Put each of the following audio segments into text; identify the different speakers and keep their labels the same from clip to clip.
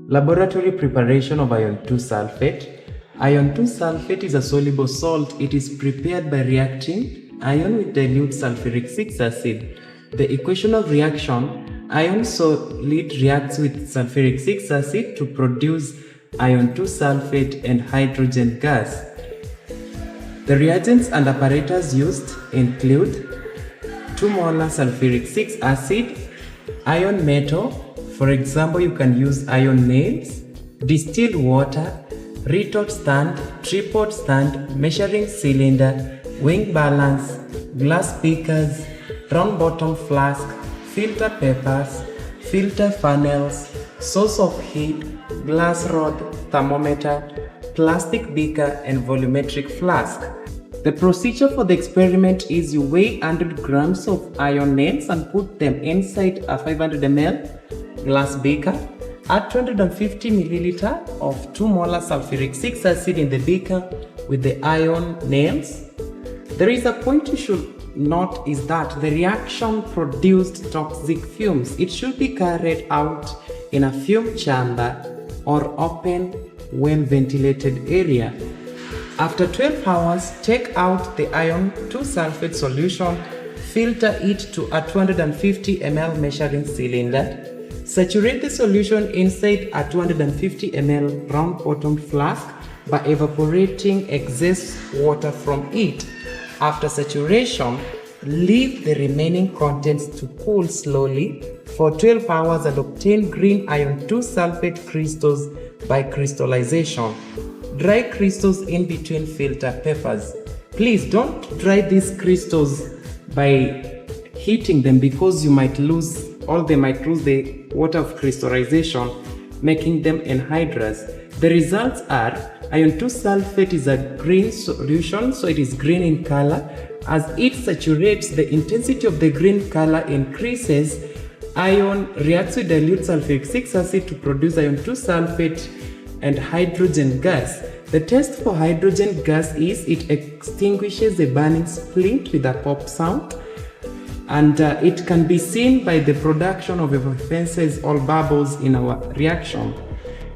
Speaker 1: Laboratory preparation of iron 2 sulphate. Iron 2 sulphate is a soluble salt. It is prepared by reacting iron with dilute sulfuric 6 acid. The equation of reaction: iron solid reacts with sulfuric 6 acid to produce iron 2 sulphate and hydrogen gas. The reagents and apparatus used include 2 molar sulfuric 6 acid, iron metal, for example you can use iron nails, distilled water, retort stand, tripod stand, measuring cylinder, wing balance, glass beakers, round bottom flask, filter papers, filter funnels, source of heat, glass rod, thermometer, plastic beaker and volumetric flask. The procedure for the experiment is you weigh 100 grams of iron nails and put them inside a 500 ml glass beaker. Add 250 milliliter of 2 molar sulfuric 6 acid in the beaker with the iron nails. There is a point you should note is that the reaction produced toxic fumes. It should be carried out in a fume chamber or open, well-ventilated area. After 12 hours, take out the iron 2 sulphate solution, filter it to a 250 ml measuring cylinder. Saturate the solution inside a 250 ml round bottom flask by evaporating excess water from it. After saturation, leave the remaining contents to cool slowly for 12 hours and obtain green iron 2 sulphate crystals by crystallization. Dry crystals in between filter papers. Please don't dry these crystals by heating them because you might lose the water of crystallization, making them anhydrous. The results are iron 2 sulphate is a green solution, so it is green in color. As it saturates, the intensity of the green color increases. Iron reacts with dilute sulfuric 6 acid to produce iron 2 sulphate and hydrogen gas. The test for hydrogen gas is it extinguishes the burning splint with a pop sound, and it can be seen by the production of effervescence or bubbles in our reaction.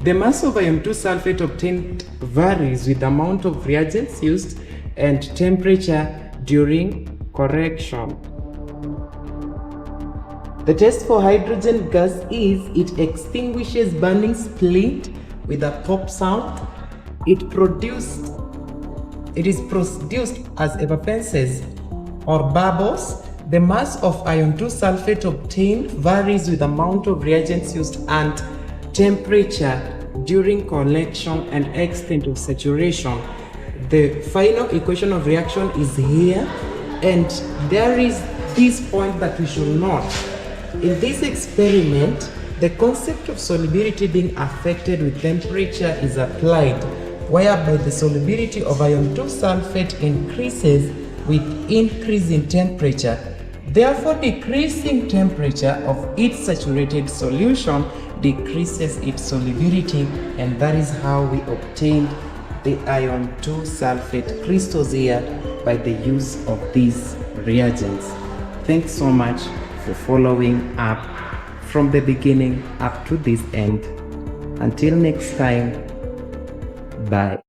Speaker 1: The mass of iron 2 sulphate obtained varies with the amount of reagents used and temperature during correction. The test for hydrogen gas is it extinguishes burning splint with a pop sound. It is produced as effervescence or bubbles. The mass of iron 2 sulphate obtained varies with the amount of reagents used and temperature during collection and extent of saturation. The final equation of reaction is here, and there is this point that we should note. In this experiment, the concept of solubility being affected with temperature is applied, whereby the solubility of iron 2 sulphate increases with increase in temperature. Therefore, decreasing temperature of its saturated solution decreases its solubility, and that is how we obtained the iron 2 sulphate crystals here by the use of these reagents. Thanks so much for following up from the beginning up to this end. Until next time, bye.